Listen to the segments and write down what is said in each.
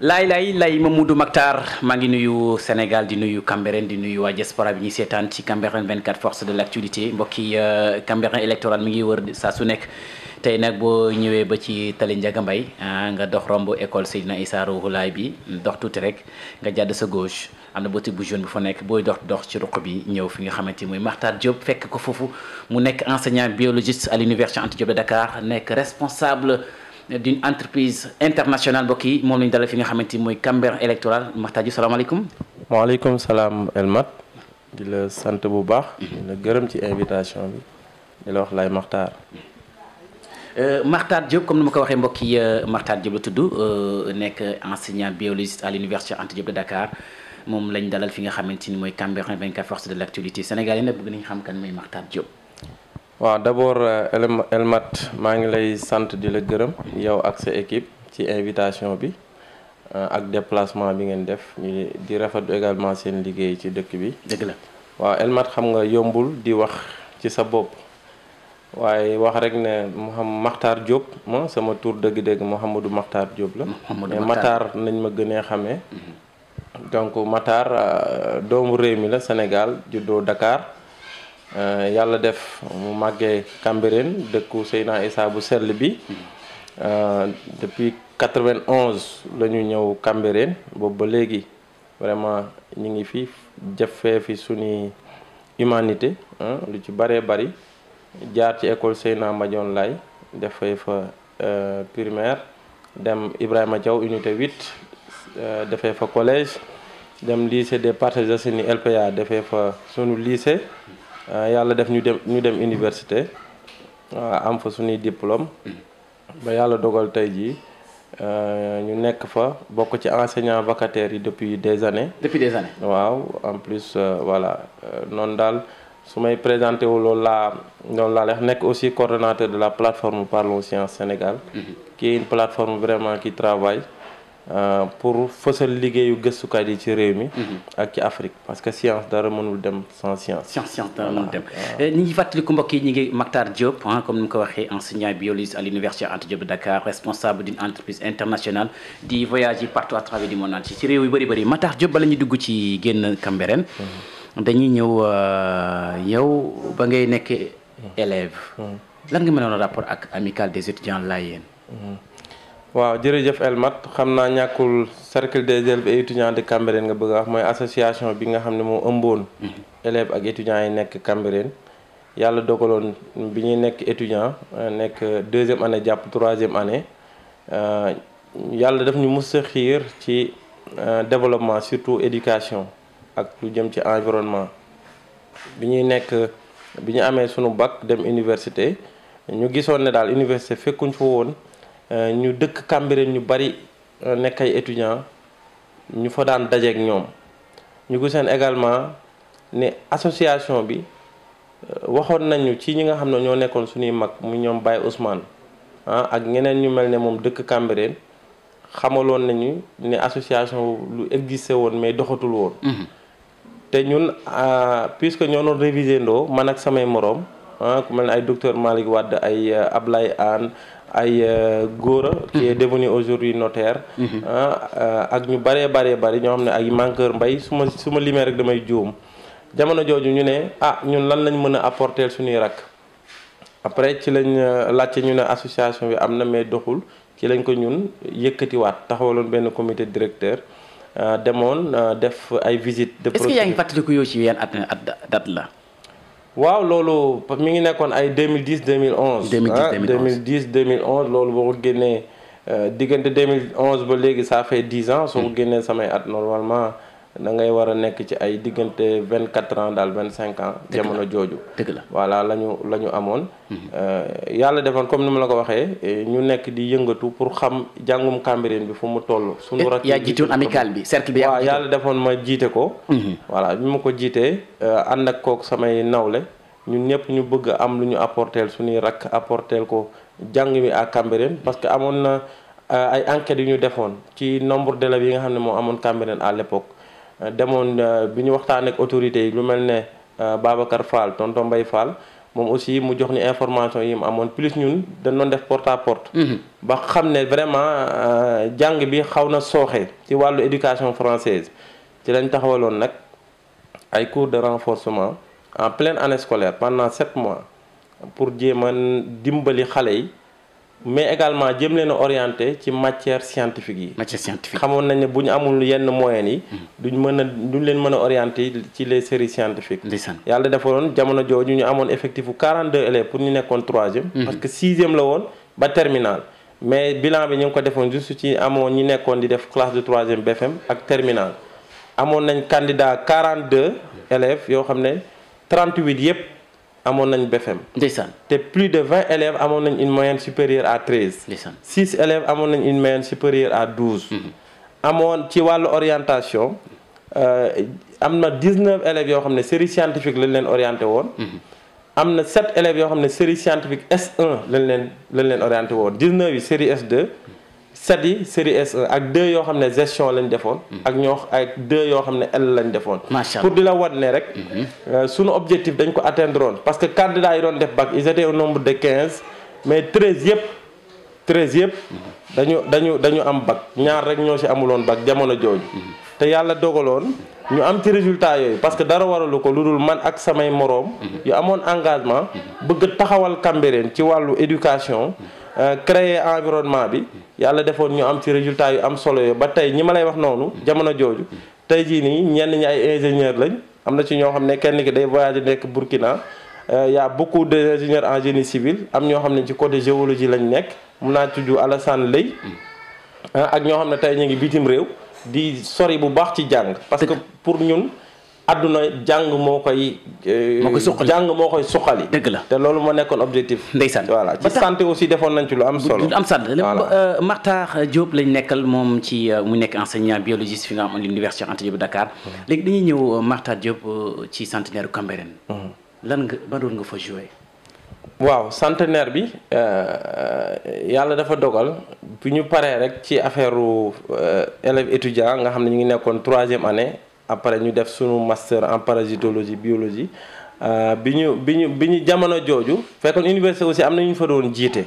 lay Mamadou Mactar maa ngi nuyu Sénégal di nuyu Cambérène di nuyu waa diaspora bi ñuy seetaan ci Cambérène 24 force de l'actualité mbokki Cambérène électoral mi ngi wër saa su nekk tey nag boo ñëwee ba ci Tali Ndiaga Mbaye nga dox romb école Seydina Issa Rouhou Laye bi dox tuuti rek nga jàdd sa gauche am na boutique bu jaune bi fa nekk booy dox ci ruq bi ñëw fi nga xamante ni mooy Makhtar Diop fekk ko foofu mu nekk enseignant biologiste à l'université Anta Diop de Dakar nekk responsable d'une entreprise internationale mbokk yi moom lañu dalal fi nga xamante ni mooy Cambérène électoral Makhtar Diop salaamaaleykum. waaleykum salaam Elmat di la sant bu baax. di la gërëm ci invitation bi di la wax Laye Makhtar. Makhtar Diop comme ni ma ko waxee mbokk yi Makhtar Diop la tudd nekk enseignant biologiste à l'université Anta Diop de Dakar moom lañ dalal fi nga xamante ni mooy Cambérène 24 force de l'actualité Sénégal yi nag bëgg nañu xam kan mooy Makhtar Diop. waaw d'abord Elmat maa ngi lay sant di la gërëm yow ak sa équipe ci invitation bi ak déplacement bi ngeen def ñu di rafetlu également seen liggéey ci dëkk bi. dëgg la waaw Elmat xam nga yombul di wax ci sa bopp waaye wax rek ne Makhtar Diop ma sama tur dëgg-dëgg Mouhamadou Makhtar Diop la. mais Makhtar nañ ma gënee xamee. donc Makhtar doomu réew mi la Sénégal juddoo Dakar. yàlla def mu màggee Cambérène dëkku Seydina Issa bu sell bi depuis 91 la ñu ñëw Cambérène boobu ba léegi vraiment ñu ngi fi jëfee fi suñu humanité lu ci bëree bëri jaar ci école Seydina Madione Laye defee fa primaire dem Ibrahima Diaw unité 8 defee fa collège dem lycée des Parcelles Assainies LPA defee fa sunu lycée yàlla def ñu dem université am fa suñuy diplôme ba yàlla dogal tey jii ñu nekk fa bokk ci enseignants vacataires yi depuis des années. waaw en plus voilà noonu daal su may présenté wu loolu laa leex nekk aussi coordonnateur de la plateforme Parlons Sciences Sénégal. qui est une plateforme vraiment qui travaille. pour fësal liggéeyu gëstukat yi ci réew mi. ak ci Afrique parce que science dara mënul dem sans science. science dara mënul dem ñi ngi fàttaliku mbokk yi ñi ngi Makhtar Diop comme ni mu ko waxee enseignant biologiste à l'université Anta Diop de Dakar responsable d'une entreprise internationale di voyager partout à travers du monde entier ci réew yu bëri Makhtar Diop bala ñu dugg ci génn Cambérène. dañuy ñëw yow ba ngay nekk élève. lan nga mënoon rapport ak amicale des étudiants Layène. waaw jërëjëf Elmat xam naa ñàkkul cercle des élèves et étudiants de Cambérène nga bëgg a wax mooy association bi nga xam ne moo ëmboon élèves ak étudiants yi nekk Cambérène yàlla dogaloon bi ñuy nekk étudiant nekk 2e année jàpp 3e année yàlla daf ñu mës a xiir ci développement surtout éducation ak lu jëm ci environnement bi ñu amee sunu bac dem université ñu gisoon ne daal université fekkuñ fa woon ñu dëkk Cambérène ñu bari nekk ay étudiants ñu fa daan dajeek ñoom ñu giseen également ne association bi waxoon nañu ci ñi nga xam ne ñoo nekkoon suñuy mag mu ñoom Baye Ousmane ak ñeneen ñu mel ne moom dëkk Cambérène xamaloon nañu ne association lu existé woon mais doxatul woon. te ñun puisque ñoo doon révisé ndoo man ak samay moroom ku mel ne ay docteur Malick Wade ay Ablaye Anne ay Gora qui est devenu aujourd'hui notaire. ak ñu bari ñoo xam ne ay Mankeur Mbaye su ma limee rek damay juum jamono jooju ñu ne ñun lan lañ mën a apporter suñuy rakk après ci lañ laajte ñu ne association bi am na mais doxul ci lañ ko ñun yëkkatiwaat taxawaloon benn comité directeur demoon def ay visites de est-ce que yaa ngi fàttaliku yow ci yenn at date la. waaw loolu mi ngi nekkoon ay 2010 2011. 2011 loolu boo ko génnee diggante 2011 ba léegi ça fait 10 ans. soo ko génnee samay at normalement da ngay war a nekk ci ay diggante 24 ans daal 25 ans. jamono jooju. dëgg la voilà la ñu amoon. yàlla defoon comme ni ma la ko waxee ñu nekk di yëngatu pour xam jàngum Cambérène bi fu mu toll. suñu rakk yaa jiitoon amical bi cercle bi. waaw yàlla defoon ma jiite ko. voilà bi ma ko jiitee ànd ak kook samay nawle ñun ñëpp ñu bëgg am lu ñu apporteel suñuy rakk apporteel ko jàng mi à Cambérène parce que amoon na ay enquêtes yu ñu defoon ci nombre d'élèves yi nga xam ne moo amoon Cambérène à l'époque demoon bi ñu waxtaan ak autorités yi lu mel ne Babacar Fall tonton Mbaye Fall moom aussi mu jox ñu information yi mu amoon plus ñun dañ doon def porte à porte. ba xam ne vraiment jàng bi xaw na sooxe ci wàllu éducation française ci lañ taxawaloon nag ay cours de renforcement en pleine année scolaire pendant 7 mois pour jéem a dimbali xale yi mais également jéem leen a orienté ci matière scientifique yi. matière scientifique xamoon nañ ne bu ñu amul yenn moyens yi. duñ leen mën a orienté ci les séries scientifiques. yàlla defaloon jamono jooju ñu amoon effectif bu 42 élèves pour ñu nekkoon 3e. parce que 6e la woon ba terminal. mais bilan bi ñu ngi ko defoon juste ci amoon ñi nekkoon di def classe de 3e BFM ak terminal. amoon nañ candidat 42 élèves yoo xam ne 38 yëpp amoon nañ BFM. ndeysaan te plus de 20 élèves amoon nañ une moyenne supérieure à 13. ndeysaan 6 élèves amoon nañ une moyenne supérieure à 12. amoon ci wàllu orientation am na 19 élèves yoo xam ne série scientifique lañ leen orienté woon. am na 7 élèves yoo xam ne série scientifique S1 lañ leen orienté woon 19 yi série S2. 7 yi série S1 ak 2 yoo xam ne gestion lañ defoon. ak 2 yoo xam ne L lañ defoon. pour di la wan ne rek. sunu objectif dañ ko atteindre woon parce que candidats yi doon def bac ils étaient au nombre de 15 mais 13 yëpp. dañu am bac ñaar rek ñoo ci amuloon bac jamono jooju. te yàlla dogaloon ñu am ci résultat yooyu parce que dara waralu ko lu dul man ak samay moroom. yu amoon engagement bëgg taxawal Cambérène ci wàllu éducation. créer environnement bi yàlla defoon ñu am ci résultat yu am solo yooyu ba tey ñi ma lay wax noonu jamono jooju tey jii nii ñenn ñi ay ingénieur lañ am na ci ñoo xam ne kenn ki day voyager nekk Burkina y a beaucoup d'ingénieurs en génie civil am ñoo xam ne ci côté géologie lañ nekk mun naa tudd Alassane Lay ak ñoo xam ne tey ñu ngi bitim réew di sori bu baax ci jàng parce que pour ñun àdduna jàng moo koy suqali. dëgg la te loolu moo nekkoon objectif. ndeysaan voilà ci santé aussi defoon nañ ci lu am solo. lu am solo Makhtar Diop lañ nekkal moom ci mu nekk enseignant biologiste fi nga am l'université Anta Diop Dakar. léegi dañuy ñëw Makhtar Diop ci centenaire Cambérène. ban rôle nga fa joué. waaw centenaire bi yàlla dafa dogal bi ñu paree rek ci affaire élèves étudiants nga xam ne ñu ngi nekkoon 3e année. après ñu def sunu master en parasitologie biologie bi ñu jamono jooju fekkoon université aussi am na ñu fa doon jiite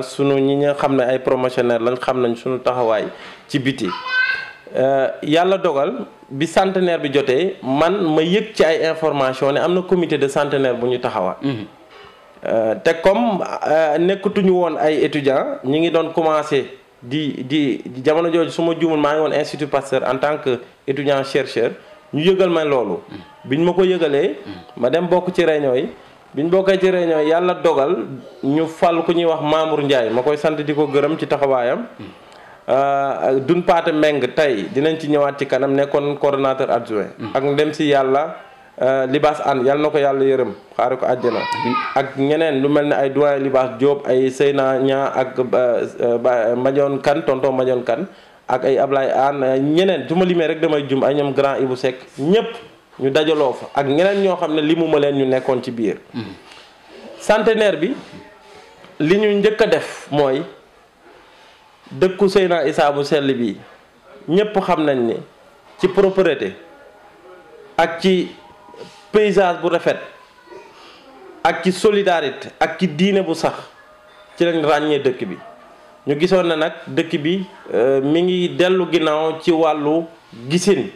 sunu ñi nga xam ne ay promotionnaire lañ xam nañ sunu taxawaay ci biti yàlla dogal bi centenaire bi jotee man ma yëg ci ay information ne am na comité de centenaire bu ñu taxawaat te comme nekkatuñu woon ay étudiants ñi ngi doon commencé di jamono jooju su ma juumul maa ngi woon Institut Pasteur en tant que étudiant chercheur ñu yëgal ma loolu biñ ma ko yëgalee ma dem bokk ci réunion yi biñ bokkee ci réunion yi yàlla dogal ñu fal ku ñuy wax Mamour Ndiaye ma koy sant di ko gërëm ci taxawaayam Dun Paate Meng tey dinañ ci ñëwaat ci kanam nekkoon coordonnateur adjoint ak ndem si yàlla Libaas Anne yàlla na ko yàlla yërëm xaare ko àjjana ak ñeneen lu mel ne ay doyen Libaas Diop ay Seyna Ña ak Madione Kane tonton Madione Kane ak ay Ablaye Anne ñeneen su ma limee rek damay jum ay ñoom grand Ibou Seck ñëpp ñu dajaloo fa ak ñeneen ñoo xam ne limuma leen ñu nekkoon ci biir centenaire bi li ñu njëkk a def mooy dëkku Seyna Issa bu sell bi ñëpp xam nañ ni ci propreté ak ci paysage bu rafet ak ci solidarité ak ci diine bu sax ci lañ ràññee dëkk bi ñu gisoon na nag dëkk bi mi ngi dellu ginnaaw ci wàllu gisin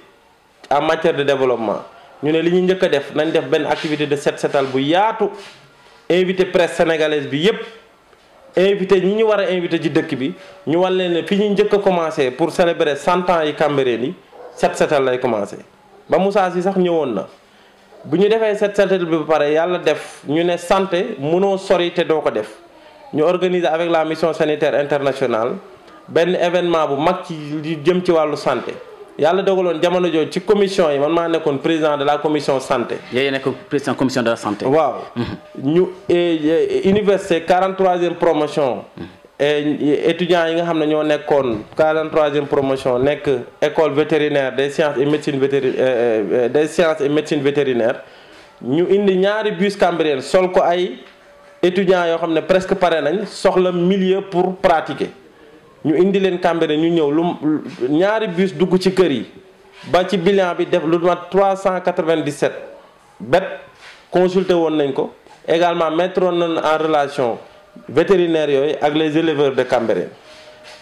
en matière de développement ñu ne li ñu njëkk a def nañ def benn activité de set setal bu yaatu invité presse sénégalaise bi yépp invité ñi ñu war a invité ci dëkk bi ñu wan leen ne fi ñu njëkk a commencé pour célébrer 100 ans yi Cambérène yi set setal lay commencé ba Moussa Sy sax ñëwoon na bu ñu defee set setal bi ba pare yàlla def ñu ne santé mënoo sori te doo ko def ñu organiser avec la mission sanitaire internationale benn événement bu mag ci li jëm ci wàllu santé yàlla dogaloon jamono jooju ci commission yi man maa nekkoon président de la commission santé. yooyu nekk président commission de la santé. waaw ñu université 43e promotion. étudiants yi nga xam ne ñoo nekkoon 43e promotion nekk école vétérinaire des sciences et médecine vétérinaire ñu indi ñaari bus Cambérène sol ko ay étudiants yoo xam ne presque pare nañ soxla milieu pour pratiquer ñu indi leen Cambérène ñu ñëw lu ñaari bus dugg ci kër yi ba ci bilan bi def lu mat 397 bet consulté woon nañ ko également mettre nañ en relation vétérinaires yooyu ak les éleveurs de Cambérène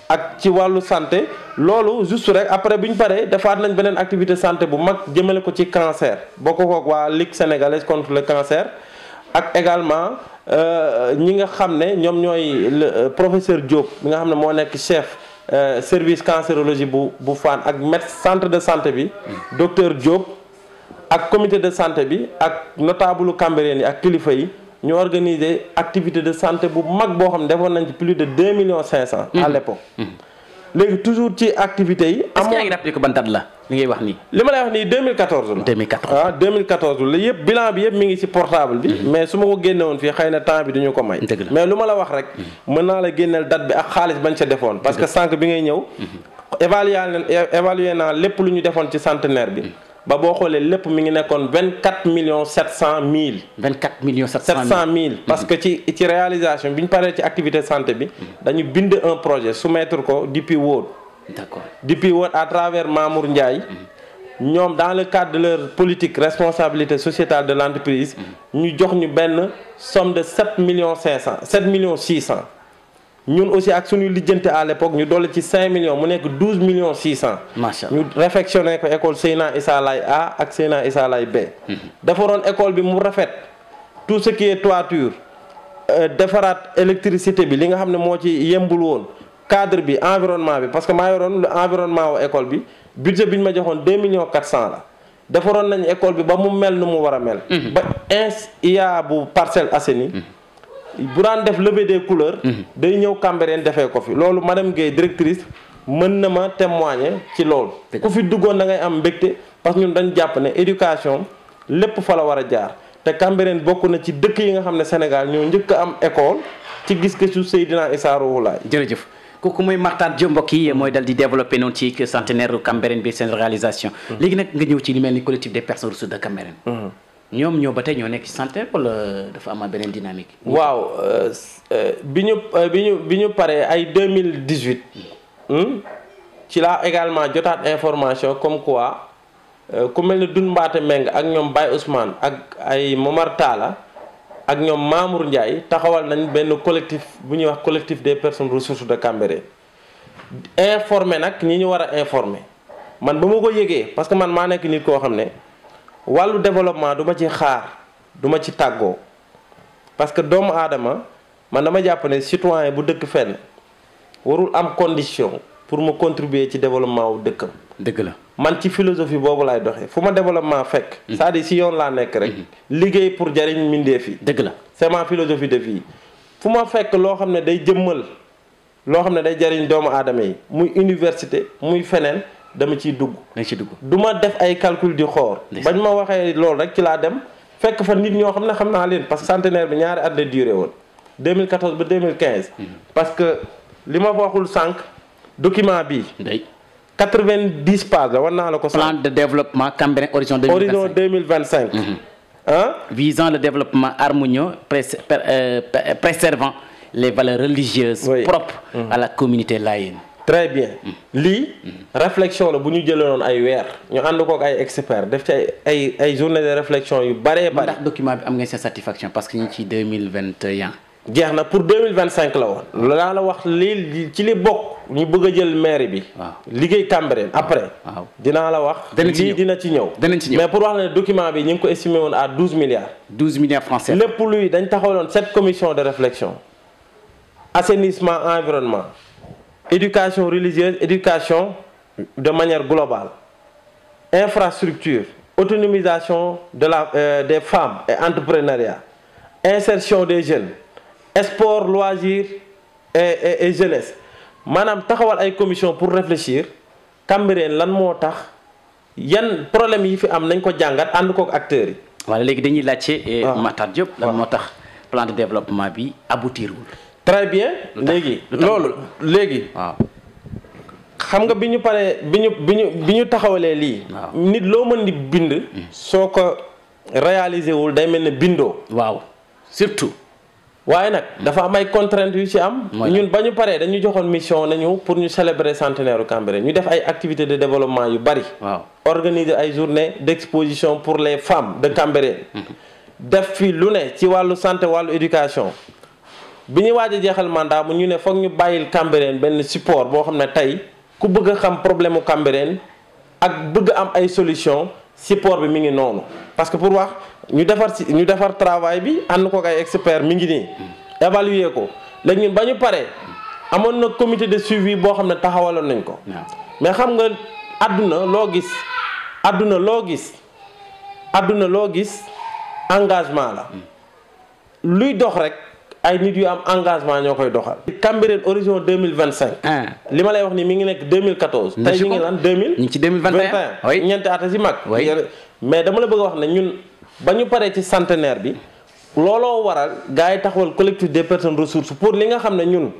ak ci wàllu santé loolu juste rek après bi ñu paree defaat nañ beneen activité santé bu mag jëmale ko ci cancer bokk kook waa Ligue sénégalaise contre le cancer ak également ñi nga xam ne ñoom ñooy le professeur Diop mi nga xam ne moo nekk chef service cancérologie bu Fann ak centre de santé bi docteur Diop ak comité de santé bi ak notable Cambérène yi ak kilifa yi ñu organiser activité de santé bu mag boo xam ne defoon nañ ci plus de 2,5 millions à l'époque léegi toujours ci activités yi. est-ce que yaa ngi rappelé ko ban date la li ngay wax nii. li ma lay wax nii 2014 la. 2014 ah 2014 la yëpp bilan bi yëpp mi ngi ci portable bi. mais su ma ko génne woon fii xëy na temps bi duñu ko may. mais lu ma la wax rek. mën naa la génneel date bi ak xaalis bañ ca defoon. parce que sànq bi ngay ñëw. évaluer naa lépp lu ñu defoon ci centenaire bi. ba boo xoolee lépp mi ngi nekkoon 24 millions 700 mille. 24 millions 700 mille. parce que ci réalisation bi ñu paree ci activité santé bi. dañu bind un projet soumettre ko DP World. d'accord DP World à travers Mamour Ndiaye. ñoom dans le cadre de leur politique responsabilité sociétale de l'entreprise. ñu jox ñu benn somme de 7 millions 500 7 millions 600. ñun aussi ak suñu lijjante à l'époque ñu dolli ci 5 millions mu nekk 12 millions 600. macha allah ñu réfectionné ko école Seyna Issa Laye A ak Seyna Issa Laye B. defaroon école bi mu rafet tout ce qui est toiture defaraat électricité bi li nga xam ne moo ci yembul woon cadre bi environnement bi parce que maa yoroon environnement wu école bi budget bi ñu ma joxoon 2 millions 400 la. defaroon nañ école bi ba mu mel nu mu war a mel. ba IA bu Parcelles Assainies. bu daan def levée des couleurs. day ñëw Cambérène defee ko fi loolu madame Guèye directrice mën na ma témoigner ci loolu. ku fi duggoon da ngay am mbégte parce que ñun dañ jàpp ne éducation lépp fa la war a jaar te Cambérène bokk na ci dëkk yi nga xam ne Sénégal ñoo njëkk a am école ci gis-gisu Seydina Issa Rouhou Laye. jërëjëf kooku mooy Makhtar Diop mbokk yi mooy dal di développé noonu ci centenaire Cambérène bi seen réalisation. léegi nag nga ñëw ci li mel ni collectif des personnes ressources de Cambérène. ñoom ñoo ba tey ñoo nekk ci santé wala dafa amaat beneen dynamique. waaw bi ñu paree ay 2018. ci laa également jotaat information comme quoi ku mel ne Doudou Mbaté Meng ak ñoom Baye Ousmane ak ay Momar Talla ak ñoom Mamour Ndiaye taxawal nañ benn collectif bu ñuy wax collectif des personnes ressources de Cambérène. informé nag ñi ñu war a informer man ba ma ko yëgee parce que man maa nekk nit koo xam ne. wàllu développement du ma ci xaar du ma ci tàggoo parce que doomu aadama man dama jàpp ne citoyen bu dëkk fenn warul am condition pour mu contribuer ci développement wu dëkkam. dëgg la man ci philosophie boobu laay doxee fu ma développement fekk. c'est-à-dire si yoon laa nekk rek. liggéey pour jariñ mbindeef yi. dëgg la c'est ma philosophie de vie fu ma fekk loo xam ne day jëmmal loo xam ne day jariñ doomu aadama yi muy université muy feneen. dama ciy dugg. du ma def ay calcul di xoor. bañ ma waxee loolu rek ci laa dem fekk fa nit ñoo xam ne xam naa leen parce que centenaire bi ñaari at la duré woon 2014 ba 2015. parce que li ma waxul sànq document bi 90 pages la war naa la ko. plan de développement Cambérène horizon 2025. visant le développement harmonieux préservant les valeurs religieuses. propres à la communauté layène. très bien lii réflexion la bu ñu jëloon ay weer ñu ànd kook ay experts def ci ay journée de réflexion yu bëree bëri. ndax document bi am ngeen seen satisfaction parce que ñu ngi ci 2021. jeex na pour 2025 la woon. laa la wax lii ci li bokk ñu bëgg a jël mairie bi. waaw liggéey Cambérène après. waaw dinaa la wax. lii dina ci ñëw. mais pour wax ne document bi ñu ngi ko estimé woon à 12 milliards. 12 milliards francs CFA. lépp luy dañ taxawaloon 7 commissions de réflexion. assainissement environnement. éducation religieuse éducation de manière globale infrastructure autonomisation de des femmes et entrepreneuriat insertion des jeunes sport loisirs et jeunesse maanaam taxawal ay commission pour réfléchir Cambérène lan moo tax yan problème yi fi am nañ ko jàngat ànd kook acteurs yi. wala léegi dañuy laajte. Makhtar Diop lan moo tax plan de développement bi aboutirul. très bien léegi loolu léegi. waaw xam nga bi ñu paree bi ñu taxawalee lii. nit loo mën di bind. soo ko réaliser wul day mel ne bindoo. waaw surtout. waaye nag dafa am ay contraintes yu ci am. ñun ba ñu paree dañu joxoon mission nañu pour ñu célébrer centenaire u Cambérène ñu def ay activités de développement yu bari. waaw organiser ay journées d'exposition pour les femmes de Cambérène. def fi lu ne ci wàllu santé wàllu éducation bi ñu waaj a jeexal mandat mu ñu ne foog ñu bàyyil Cambérène benn support boo xam ne tey ku bëgg a xam problème mu Cambérène ak bëgg am ay solution support bi mi ngi noonu parce que pour wax ñu defar travail bi ànd ko ay expert mi ngi nii évaluer ko léegi ñun ba ñu paree amoon na comité de suivi boo xam ne taxawaloon nañ ko mais xam nga àdduna loo gis engagement la luy dox rek ay nit yu am engagement ñoo koy doxal. Cambérène horizon 2025. li ma lay wax ni mi ngi nekk 2014. tey ñu ngi lan 2000. ñu ngi ci 2021 oui ñeenti at si mag. mais dama la bëgg a wax ne ñun ba ñu paree ci centenaire bi. looloo waral gars yi taxawal collectif des personnes ressources pour li nga xam ne ñun.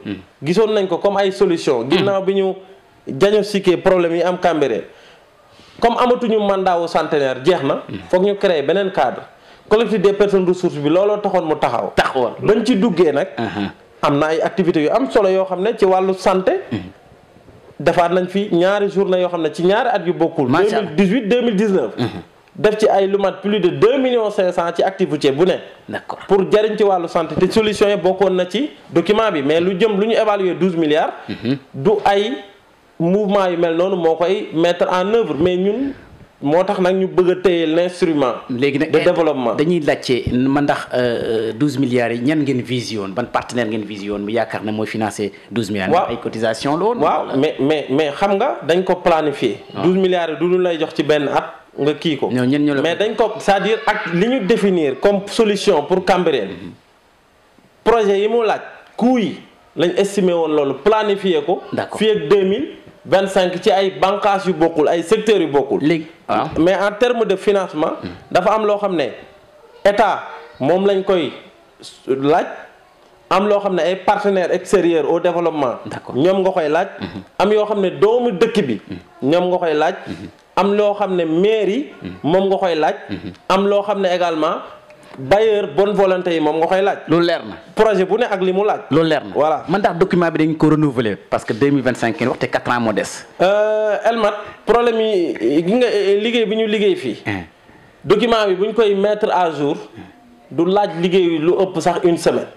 gisoon nañ ko comme ay solution ginnaaw bi ñu diagnostiqué problème yi am Cambérène comme amatuñu mandat wu centenaire jeex na. foog ñu créer beneen cadre. collectif des personnes ressources bi looloo taxoon mu taxawal bañ ci duggee nag am na ay activités yu am solo yoo xam ne ci wàllu santé defaat nañ fi ñaari journée yoo xam ne ci ñaari at yu bokkul 2018 2019 def ci ay lu mat plus de 2 millions 500 ci activité bu ne d'accord pour jariñ ci wàllu santé te solution yi bokkoon na ci document bi mais lu ñu évaluer 12 milliards du ay mouvement yu mel noonu moo koy mettre en œuvre mais ñun moo tax nag ñu bëgg a téye l'instrument de développement dañuy laajte man ndax 12 milliards yi ñan ngeen vision ban partenaire ngeen vision mu yaakaar ne mooy financé 12 milliards ay cotisation la woon waaw mais xam nga dañ ko planifier 12 milliards yi du ñu lay jox ci benn at nga kii ko mais dañ ko c'est-à-dire ak li ñu définir comme solution pour Cambérène projet yi mu laaj coût yi lañ estimé woon loolu planifier ko fii ak 2025 ci ay bànqaas yu bokkul ay secteurs yu bokkul mais en terme de financement dafa am loo xam ne état moom lañ koy laaj am loo xam ne ay partenaires extérieurs au développement ñoom nga koy laaj am yoo xam ne doomu dëkk bi ñoom nga koy laaj am loo xam ne mairie moom nga koy laaj am loo xam ne également bailleur bonne volonté yi moom nga koy laaj. loolu leer na projet bu ne ak li mu laaj. loolu leer na voilà man ndax document bi dañ ko renouveler parce que 2025 kenn waxte 4 ans moo des. Elmat problème yi gi nga liggéey bi ñu liggéey fii. document bi bu ñu koy mettre à jour du laaj liggéey lu ëpp sax une semaine.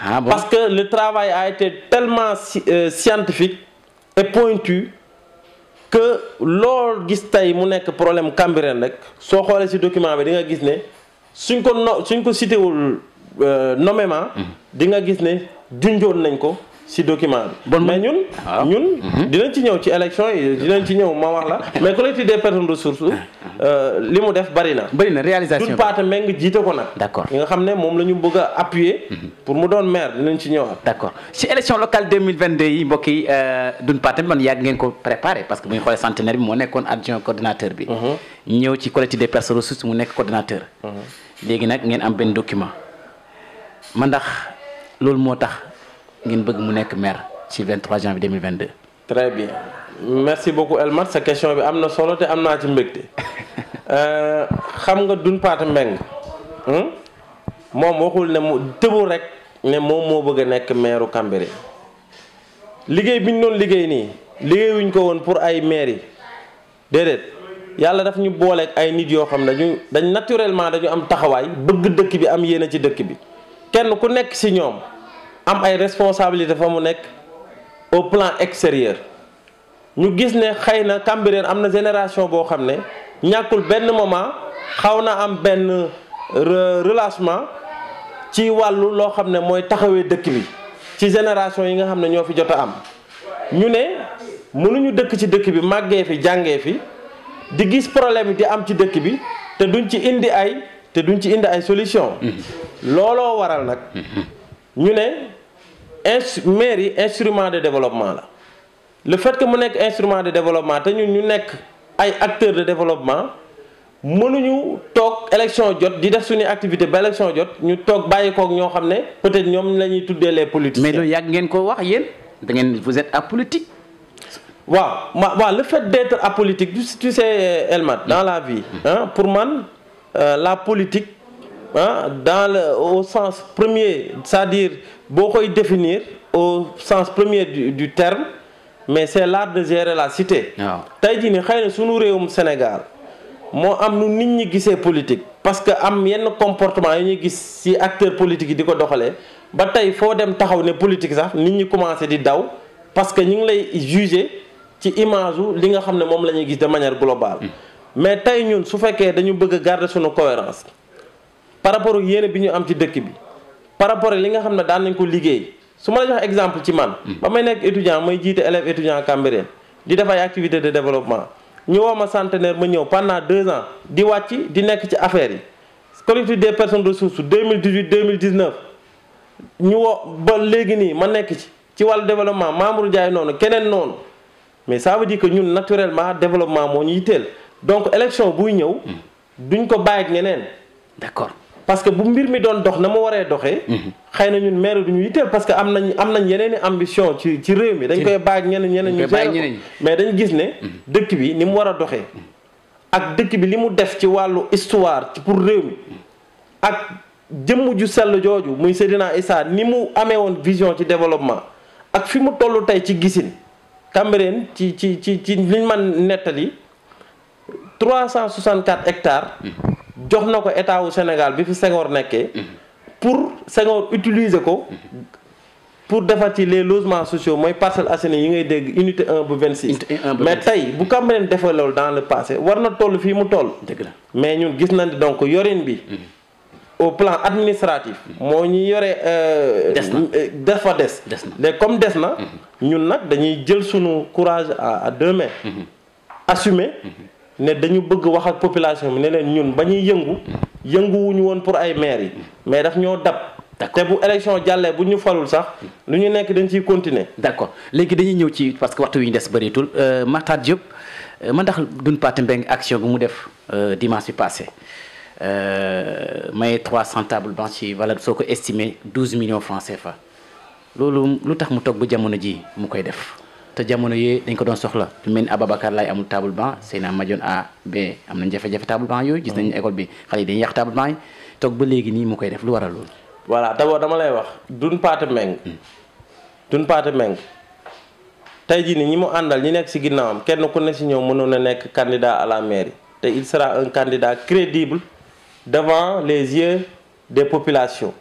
Ah bon? Parce que le travail a été tellement scientifique et pointu que loolu gis tey mu nekk problème Cambérène rek soo xoolee ci document bi di nga gis ne. suñ ko cité wul nommément di nga gis ne junjoon nañ ko ci document bi mais ñun dinañ ci ñëw ci élection yi dinañ ci ñëw ma wax la mais collectif des personnes ressources li mu def bari na réalisation duñ paata meng jiite ko nag d'accord yi nga xam ne moom la ñu bëgg a appuyer pour mu doon maire dinañ ci ñëwaat d'accord ci élection locale 2022 yi mbokk yi duñ paata man yàgg ngeen ko préparé parce que bu ñu xoolee centenaire bi moo nekkoon adjoint coordinateur bi ñëw ci collectif des personnes ressources mu nekk coordinateur léegi nag ngeen am benn document man ndax loolu moo tax ngeen bëgg mu nekk maire ci 23 janvier 2022. très bien merci beaucoup Elmat sa question bi am na solo te am naa ci mbégte xam nga Doune Pathé Mbeng moom waxul ne mu tëbul rek ne moom moo bëgg a nekk maire Cambérène liggéey bi ñu doon liggéey nii liggéeyuñ ko woon pour ay maire yi déedéet yàlla daf ñu booleeg ay nit yoo xam ne dañ naturellement dañu am taxawaay bëgg dëkk bi am yéene ci dëkk bi kenn ku nekk ci ñoom am ay responsabilité fa mu nekk au plan extérieur ñu gis ne xëy na Cambérène am na génération boo xam ne ñàkkul benn moment xaw na am benn relâchement ci wàllu loo xam ne mooy taxawee dëkk bi ci génération yi nga xam ne ñoo fi jot a am ñu ne mënuñu dëkk ci dëkk bi màggee fi jàngee fi di gis problème yi di am ci dëkk bi te duñ ci indi ay solution looloo waral nag ñu ne maire yi instrument de développement la le fait que mu nekk instrument de développement te ñun ñu nekk ay acteurs de développement mënuñu toog élection jot di def suñu activité ba élection jot ñu toog bàyyi koog ñoo xam ne peut-être ñoom la ñuy tuddee les politiciens. mais loolu yàgg ngeen ko wax yéen da ngeen vous êtes apolitique. waaw le fait d'être apolitique tu sais Elmat dans la vie pour man la politique au sens premier c'est-à-dire boo koy définir au sens premier du terme mais c'est l'art de gérer la cité. tey jii ni xëy na sunu réewum Sénégal moo am nu nit ñi gisee politique parce que am yenn comportement yi ñuy gis ci acteurs politiques yi di ko doxalee ba tey foo dem taxaw ne politique sax nit ñi commencé di daw parce que ñu ngi lay juger ci image u li nga xam ne moom la ñuy gis de manière globale. mais tey ñun su fekkee dañu bëgg a garder suñu cohérence par rapport ak yéene bi ñu am ci dëkk bi par rapport ak li nga xam ne daan nañ ko liggéey su ma la jox exemple ci man. ba may nekk étudiant may jiite élèves étudiants Cambérène di def ay activités de développement ñu woo ma centenaire ma ñëw pendant 2 ans di wàcc di nekk ci affaires yi collectif des personnes ressources 2018 2019 ñu woo ba léegi nii ma nekk ci wàllu développement Mamour Ndiaye noonu keneen noonu mais ça veut dire que ñun naturellement développement moo ñu yitteel donc élection buy ñëw duñ ko bàyyi ak ñeneen. d'accord parce que bu mbir mi doon dox na mu waree doxee. xëy na ñun maire duñu yitteel parce que am nañ yeneen i ambition ci réew mi. dañ koy bàyyi ak ñeneen ñu gérer mais dañ gis ne. dëkk bi ni mu war a doxee. ak dëkk bi li mu def ci wàllu histoire ci pour réew mi. ak jëmm ju sell jooju muy Seydina Issa ni mu amee woon vision ci développement ak fi mu toll tey ci gisin Cambérène ci liñ man nettali 364 hectares. jox na ko état wu Sénégal bi fi Senghor nekkee pour Senghor utiliser ko pour defar ci les logements sociaux mooy Parcelles Assainies yi ngay dégg unité 1 bu 26. mais tey bu Cambérène defee loolu dans le passé war na toll fii mu toll. dëgg la mais ñun gis nañ donc yorin bi. au plan administratif. moo ñu yore. dafa des. léegi comme des na. ñun nag dañuy jël sunu courage à 2 mains. assumer. ne dañu bëgg wax ak population bi ne leen ñun ba ñuy yënguwuñu woon pour ay maires yi mais daf ñoo dab. te bu élection jàllee bu ñu falul sax lu ñu nekk dañ ciy continuer. d'accord léegi dañuy ñëw ci parce que waxtu wi ñu des bëreetul Makhtar Diop man ndax Doune Pathé Mbeng action bi mu def dimanche bi passé may 300 tables blanches ci valeur soo ko estimé 12 millions francs CFA loolu lu tax mu toog ba jamono ji mu koy def. te jamono yee dañ ko doon soxla lu mel ni Ababacar Laye amul table banc Seyna Madione A B am nañ jafe-jafe table banc yooyu gis nañu école bi xale yi dañuy yàq table banc yi toog ba léegi nii mu koy def lu waral loolu. voilà d'abord dama lay wax Doune Pathé Mbeng tey jii nii ñi mu àndal ñi nekk ci ginnaawam kenn ku ne ci ñoom mënoon a nekk candidat à la mairie te il sera un candidat crédible devant les yeux des populations.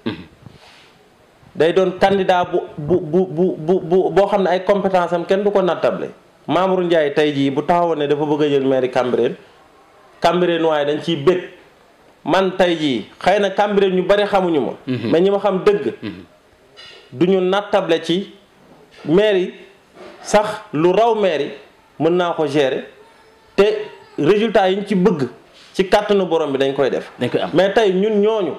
day doon candidat boo xam ne ay compétence am kenn du ko nattable Mamour Ndiaye tey jii bu taxawoon ne dafa bëgg a jël mairie Cambérène waaye dañ ciy bëgg man tey jii xëy na Cambérène ñu bari xamuñu ma. mais ñi ma xam dëgg. du ñu nattable ci mairie sax lu raw mairie mën naa ko gérer te résultat yi ñu ci bëgg ci kàttanu borom bi dañ koy def. mais tey ñun ñooñu.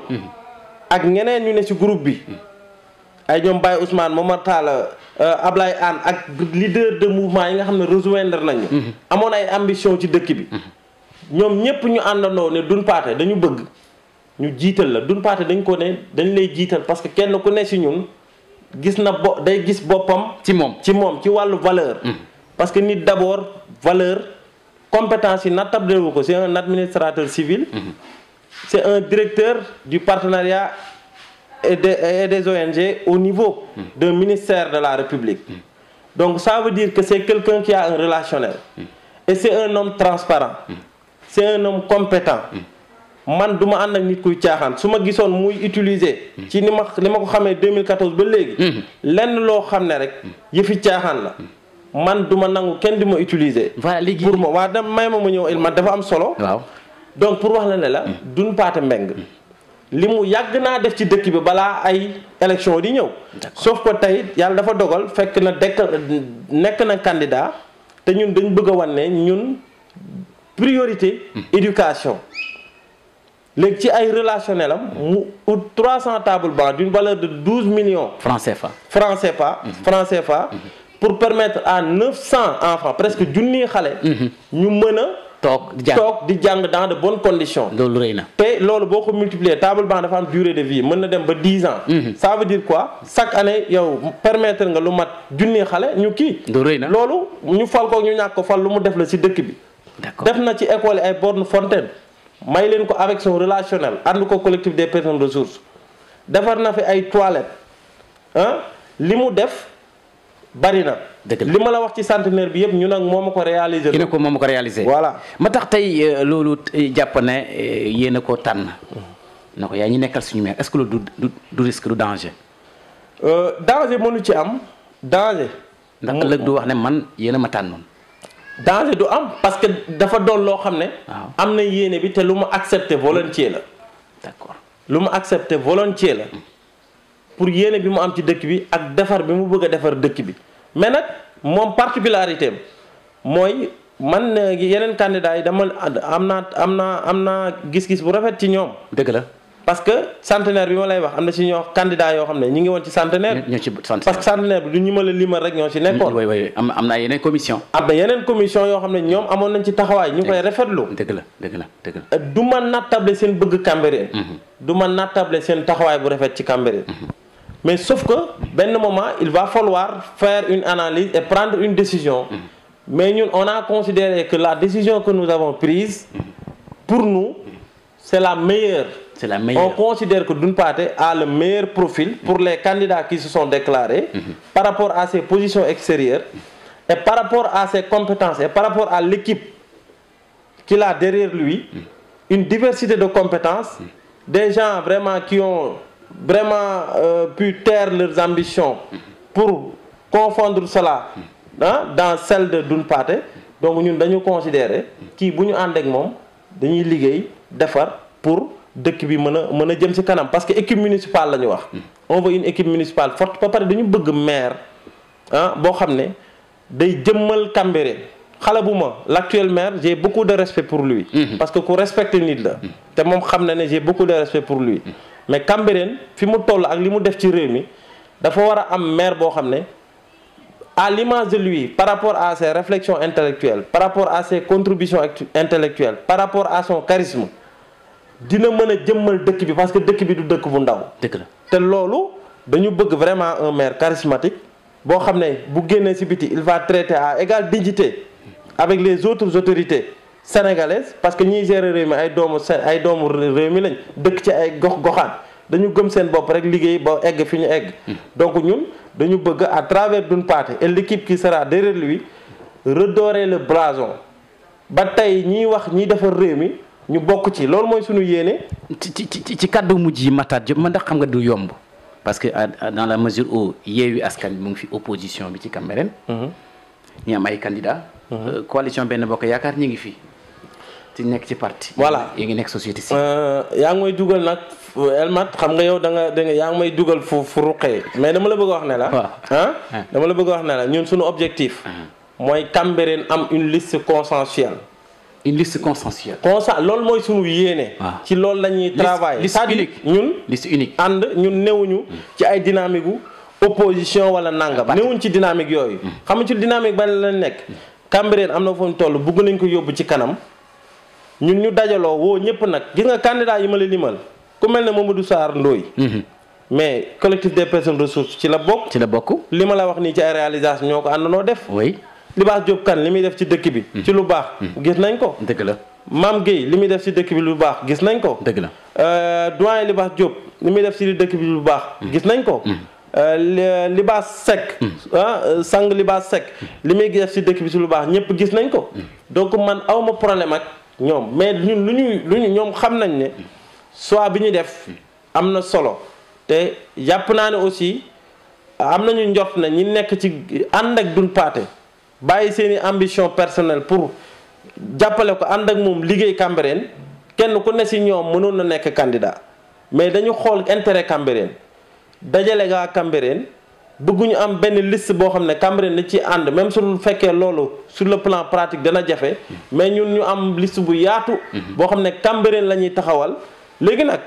ak ñeneen ñu ne ci groupe bi. ay ñoom Baye Ousmane Momar Talla Ablaye Anne ak leader de mouvement yi nga xam ne rejoindre nañu. amoon ay ambition ci dëkk bi. ñoom ñëpp ñu àndandoo ne Doune Pathé dañu bëgg ñu jiital la Doune Pathé dañ ko ne dañ lay jiital parce que kenn ku ne ci ñun gis na day gis boppam. ci moom ci wàllu valeur. parce que nit d'abord valeur compétence yi nattable wu ko c'est un administrateur civil. c'est un directeur du partenariat. Et des ONG au niveau d'un ministère de la République. Donc ça veut dire que c'est quelqu'un qui a un relationnel. Et c'est un homme transparent. C'est un homme compétent. man du ma ànd ak nit kuy caaxaan su ma gisoon muy utiliser. ci ni ma ko xamee 2014 ba léegi. lenn loo xam ne rek yëfi caaxaan la. man du ma nangu kenn di ma utiliser. voilà léegi pour ma may ma ñëw ilma dafa am solo. waaw donc pour wax la ne la. Doune Pathé Mbeng li mu yàgg naa def ci dëkk bi balaa ay élection di ñëw. sauf que tey yàlla dafa dogal fekk na nekk na candidat te ñun dañ bëgg a wan ne ñun priorité. éducation. léegi ci ay relationnel am mu ut 300 tables bancs d'une valeur de 12 millions. francs CFA. pour permettre à 900 enfants presque junniy xale. ñu mën a. toog di jàng dans de bonnes conditions. loolu rëy na te loolu boo ko multiplier table banc dafa am durée de vie mën na dem ba 10 ans. ça veut dire quoi chaque année yow permettre nga lu mat junni xale ñu kii. loolu rëy na loolu ñu fal ko ñu ñàkk ko fal lu mu def la ci dëkk bi. d'accord def na ci école yi ay bornes fontaine may leen ko avec son relationnel ànd ko collectif des personnes ressources defar na fi ay toilettes li mu def bari na. li ma la wax ci centenaire bi yëpp ñu nag moo ma ko réaliser. ki ne ko moo ma ko réaliser. voilà ma tax tey loolu jàpp ne yéen a ko tànn. na ko yaa ñu nekkal suñu maire est-ce que loolu du risque du danger. danger mënu ci am danger. ndax ëllëg du wax ne man yéen a ma tànnoon. danger du am parce que dafa doon loo xam ne. am na yéene bi te lu ma accepté volontiers la. d'accord lu ma accepté volontiers la. pour yéene bi mu am ci dëkk bi ak defar bi mu bëgg a defar dëkk bi mais nag moom particularité am mooy man yeneen candidats yi dama am naa gis-gis bu rafet ci ñoom. dëgg la parce que centenaire bi ma lay wax am na ci ñoo candidats yoo xam ne ñi ngi woon ci centenaire. ñoo ci parce que centenaire bi du ñu ma la limal rek ñoo ci nekkoon. oui am na yeneen commission. am na yeneen commission yoo xam ne ñoom amoon nañ ci taxawaay ñu koy rafetlu. dëgg la du ma nattable seen bëgg Cambérène. du ma nattable seen taxawaay bu rafet ci Cambérène. mais sauf que benn moment il va falloir faire une analyse et prendre une décision. mais ñun on a considéré que la décision que nous avons prise pour nous c'est la meilleure. On considère que Doun Pathé a le meilleur profil pour les candidats qui se sont déclarés par rapport à ses positions extérieures et par rapport à ses compétences et par rapport à l'équipe qu'il a derrière lui, une diversité de compétences, des gens vraiment qui ont vraiment pu taire leurs ambitions pour confondre cela dans celle de Doun Pathé. Donc ñun dañu considérer kii bu ñu ànd ak moom dañuy liggéey defar pour dëkk bi mën a jëm ci kanam parce que équipe municipale la ñu wax. on veut une équipe municipale forte ba pare dañu bëgg maire boo xam ne day jëmmal Cambérène xale bu ma l'actuel maire j'ai beaucoup de respect pour lui. parce que ku respecté nit la. te moom xam na ne j'ai beaucoup de respect pour lui. mais Cambérène fi mu toll ak li mu def ci réew mi dafa war a am maire boo xam ne à l'image de lui par rapport à ses réflexions intellectuelles par rapport à ses contributions intellectuelles par rapport à son charisme. dina mën a jëmmal dëkk bi parce que dëkk bi du dëkk bu ndaw. dëgg la te loolu dañu bëgg vraiment un maire charismatique boo xam ne bu génnee ci biti il va traiter à égale dignité avec les autres autorités sénégalaises parce que ñiy gérer réew mi ay doomu réew mi lañ dëkk ci ay gox-goxaan dañu gëm seen bopp rek liggéey ba egg fi ñu egg. donc ñun dañu bëgg à travers Doun Pathé et l'équipe qui sera derrière lui redorer le blason ba tey ñiy wax ñiy defar réew mi. ñu bokk ci loolu mooy suñu yéene. ci kàddu mujj yi Matar Diop man ndax xam nga du yomb parce que dans la mesure où Yewwi Askan Wi mu ngi fi opposition bi ci Cambérène. ñu am ay candidats. coalition Benno Bokk Yaakaar ñu ngi fi ci nekk ci parti. voilà yi ngi nekk société civile. yaa ngi may dugal nag Elmat xam nga yow da nga yaa ngi may dugal fu ruqee mais dama la bëgg a wax ne la. dama la bëgg a wax ne la ñun suñu objectif. mooy Cambérène am une liste consensuelle. une liste consensuelle. loolu mooy sunu yéene. ci loolu la ñuy travailler. liste unique ñun. liste unique ànd ñun newuñu ci ay dynamique gu opposition wala nangam. newuñ ci dynamique yooyu. xam nga ci dynamique ban la nekk. Cambérène am na fu ñu toll bëgg nañ ko yóbbu ci kanam ñun ñu dajaloo woo ñëpp nag gis nga candidat yi ma la limal ku mel ne Mamadou Sarr Ndoye. mais collectif des personnes ressources ci la bokk. li ma la wax nii ci ay réalisation ñoo ko àndandoo def. oui. Libaas Diop Kane li muy def ci dëkk bi. ci lu baax. gis nañ ko. dëgg la Mame Gueye li muy def ci dëkk bi lu baax gis nañ ko. dëgg la doyen Libaas Diop li muy def ci dëkk bi lu baax. gis nañ ko. Libaas Seck. sang Libaas Seck li muy def ci dëkk bi ci lu baax ñëpp gis nañ ko. donc man awma problème ak ñoom mais ñun lu ñu ñoom xam nañ ne choix bi ñu def am na solo te jàpp naa ne aussi am nañu njort na ñi nekk ci ànd ak Doun Pathé. bàyyi seeni ambition personnelle pour jàppale ko ànd ak moom liggéey Cambérène kenn ku ne ci ñoom mënoon na nekk candidat mais dañu xool intérêt Cambérène dajale gaa Cambérène bëgguñu am benn liste boo xam ne Cambérène da ci ànd même su fekkee loolu sur le plan pratique dana jafe mais ñun ñu am liste bu yaatu boo xam ne Cambérène la ñuy taxawal léegi nag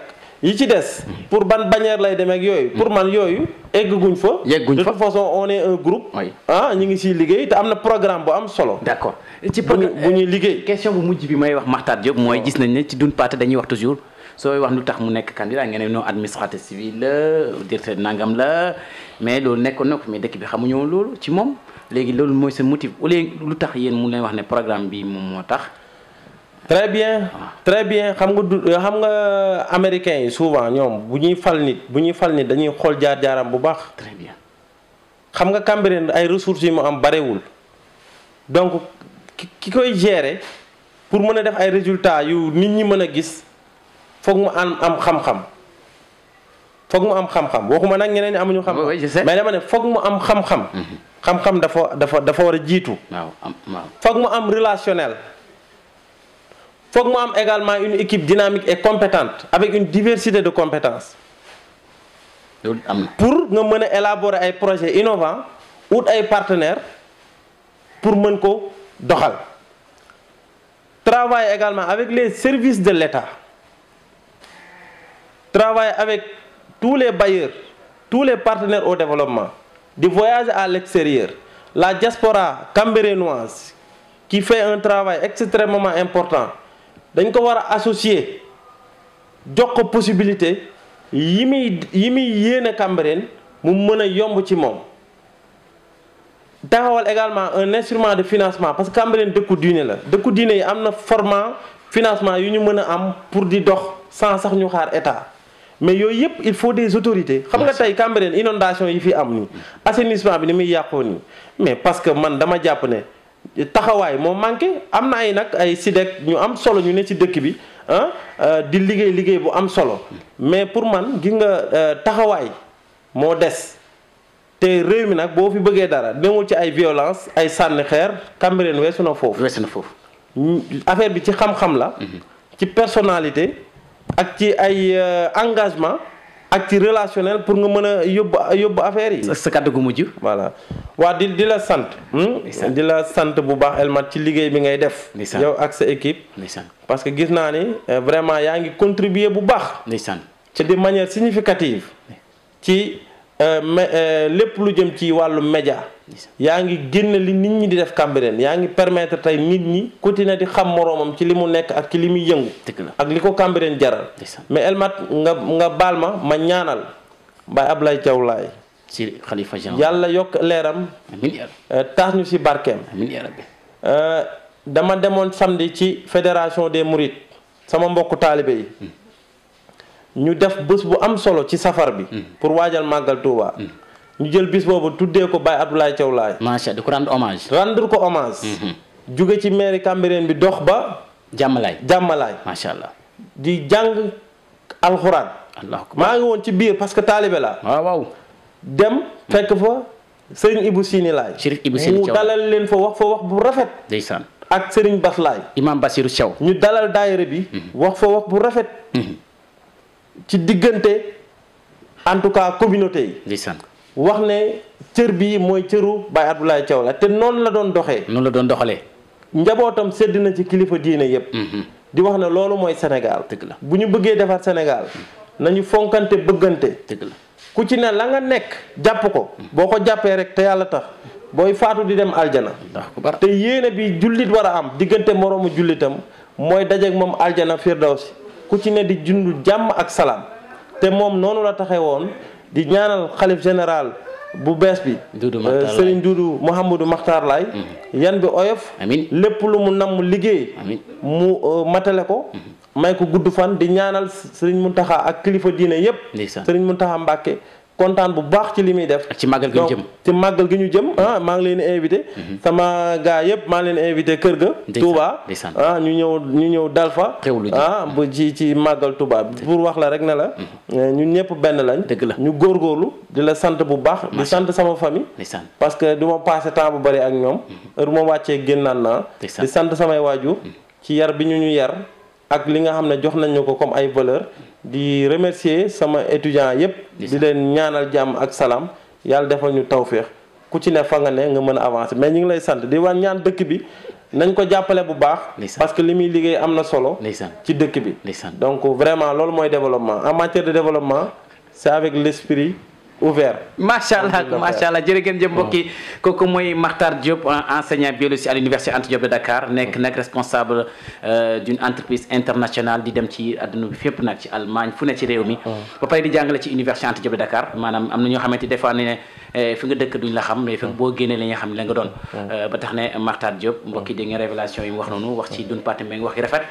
yi ci des pour ban bannière lay demee ak yooyu pour man yooyu egguñ fa de toute façon on est un groupe ñu ngi siy liggéey te am na programme bu am solo d'accord ci bu ñuy liggéey question bu mujj bi may wax Matar Diop mooy gis nañ ne ci Doun Pathé dañuy wax toujours sooy wax lu tax mu nekk candidat ngeen ne non administrateur civil la directeur nangam la mais loolu nekkoon na ko mais dëkk bi xamuñu woon loolu ci moom léegi loolu mooy sa motif au lieu lu tax yéen mu leen wax ne programme bi moom moo tax très bien xam nga américains yi souvent ñoom bu ñuy fal nit dañuy xool jaar-jaaram bu baax. très bien xam nga Cambérène ay ressources yi mu am barewul donc ki koy gérer pour mën a def ay résultats yu nit ñi mën a gis foog mu am xam-xam foog mu am xam-xam waxuma nag ñeneen ñi amuñu xam-xam mais dama ne foog mu am xam-xam xam-xam dafa war a jiitu foog mu am relationnel foog mu am également une équipe dynamique et compétente avec une diversité de compétences pour nga mën a élaborer ay projets innovants ut ay partenaires pour mën ko doxal travailler également avec les services de l'État travailler avec tous les bailleurs tous les partenaires au développement di voyager à l'extérieur la diaspora cambérénoise qui fait un travail extrêmement important dañ ko war a associer jox ko possibilité yi muy yéene Cambérène mu mën a yomb ci moom taxawal également un instrument de financement parce que Cambérène dëkku diine la dëkku diine yi am na format financement yu ñu mën a am pour di dox sans sax ñu xaar état mais yooyu yëpp il faut des autorités xam nga tey Cambérène inondation yi fi am nii assainissement bi ni muy yàqoo nii mais parce que man dama jàpp ne taxawaay moo manqué am na ay nag ay SIDEC ñu am solo ñu ne ci dëkk bi di liggéey bu am solo mais pour man gis nga taxawaay moo des te réew mi nag boo fi bëggee dara demul ci ay violence ay sànni xeer Cambérène weesu na foofu affaire bi ci xam-xam la ci personnalité ak ci ay engagement ak ci relationnel pour nga mën a yóbbu affaire yi. sa kàddu gu mujj. voilà waa di la sant. di la sant bu baax Elmat ci liggéey bi ngay def. yow ak sa équipe. parce que gis naa ni vraiment yaa ngi contribuer bu baax. ci de manière significative. ci lépp lu jëm ci wàllu média. yaa ngi génn li nit ñi di def Cambérène yaa ngi permettre tey nit ñi continuer di xam moroomam ci li mu nekk ak ci li muy yëngu. ak li ko Cambérène jaral. mais Elmat nga baal ma ñaanal Baye Ablaye Thiaw Laye ci xalifa général yàlla yokk leeram. tax ñu ci barkeem. dama demoon samedi ci fédération des Mourides sama mbokku taalibe yi. ñu def bés bu am solo ci safar bi. pour waajal màggal Touba. ñu jël bis boobu tuddee ko Baye Abdoulaye Thiaw Laye. macha Allah di ko rendre hommage. rendre ko hommage. jóge ci mairie Cambérène bi dox ba. jàmmalaay. macha Allah. di jàng alxuraan. maa ngi woon ci biir parce que taalibe la. waaw. dem fekk fa Serigne Ibou Sini Laye. Chérif Ibou Sini Thiaw mu dalal leen fa wax bu rafet. ndeysaan. ak Serigne Bass Laye. Imam Bassirou Thiaw. ñu dalal daayira bi. wax fa wax bu rafet. ci diggante en tout cas communauté yi. ndeysaan. wax ne cër bii mooy cëru Baye Abdoulaye Thiaw la te noonu la doon doxee. noonu la doon doxalee. njabootam sedd na ci kilifa diine yépp di wax ne loolu mooy Sénégal. dëgg la bu ñu bëggee defar Sénégal nañu fonkante bëggante. dëgg la ku ci ne la nga nekk jàpp ko. boo ko jàppee rek te yàlla tax booy faatu di dem aljana. te yéene bi jullit war a am diggante moroomu jullitam mooy dajeek moom aljana firdawsi ku ci ne di jund jàmm ak salaam te moom noonu la taxee woon. di ñaanal xalif général bu bees bi Serigne Doudou Mouhamadou Makhtar Laye yan bi oyof lépp lu mu namm liggéey mu matale ko may ko gudd fan di ñaanal Serigne Mountakha ak kilifa diine yépp Serigne Mountakha Mbacké kontaan bu baax ci li muy def ci màggal gi ñu jëm ci màggal gi ñu jëm maa ngi leen di invité sama gars yëpp maa ngi leen invité kër ga Touba ñu ñëw dal fa bu ci màggal Touba pour wax la rek ne la ñun ñëpp benn lañ ñu góorgóorlu di la sant bu baax di sant sama famille parce que du ma passé temps bu bari ak ñoom heure ma wàccee génnaan naa di sant samay waajur ci yar bi ñu yar ak li nga xam ne jox nañ ñu ko comme ay valeur di remercier sama étudiants yépp di leen ñaanal jàmm ak salaam yàlla defal ñu tawféex ku ci ne fa nga ne nga mën a avancer mais ñu ngi lay sant di wax ñaan dëkk bi nañ ko jàppale bu baax parce que li muy liggéey am na solo ci dëkk bi donc vraiment loolu mooy développement en matière de développement c'est avec l'esprit ouvert. macha allah jërë ngeen jëf mbokk yi kooku mooy Makhtar Diop enseignant biologie à l'université Anta Diop de Dakar nekk nag responsable d'une entreprise internationale di dem ci àdduna bi fépp nag ci Allemagne fu ne ci réew mi. ba pare di jàngale ci université Anta Diop de Dakar maanaam am na ñoo xamante des fois ne fi nga dëkk duñ la xam mais fi boo génnee la nga xam la nga doon ba tax ne Makhtar Diop mbokki dégg nga révélation yi mu wax noonu wax ci Doudou Pathé Mbeng wax yi rafet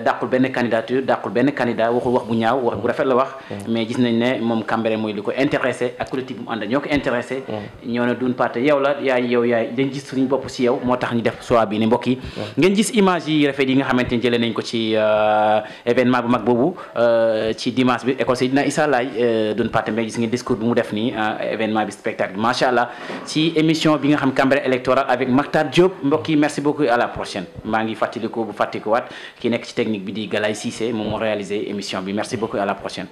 dàqul benn candidature dàqul benn candidat waxul wax bu ñaaw wax bu rafet la wax mais gis nañ ne moom Cambérène mooy li ko intéressé ak collectif bu mu ànd ñoo ko intéressé ñoo ne Doudou Pathé yow la yaay dañ gis suñu bopp si yow moo tax ñu def choix bi ne mbokk yi ngeen gis image yi rafet yi nga xamante ni jëlee nañ ko ci événement bu mag boobu ci dimanche bi école Seydina Issa Laye Doudou Pathé Mbeng gis ngeen discours bi mu def nii événement bi spectacle macha allah ci émission bi nga xam Cambérène électoral avec Makhtar Diop mbokk yi merci beaucoup à la prochaine maa ngi fàttaliku bu fàttalikuwaat ki nekk ci technique bi di Galaye Cissé moom moo réalisé émission bi merci beaucoup à la prochaine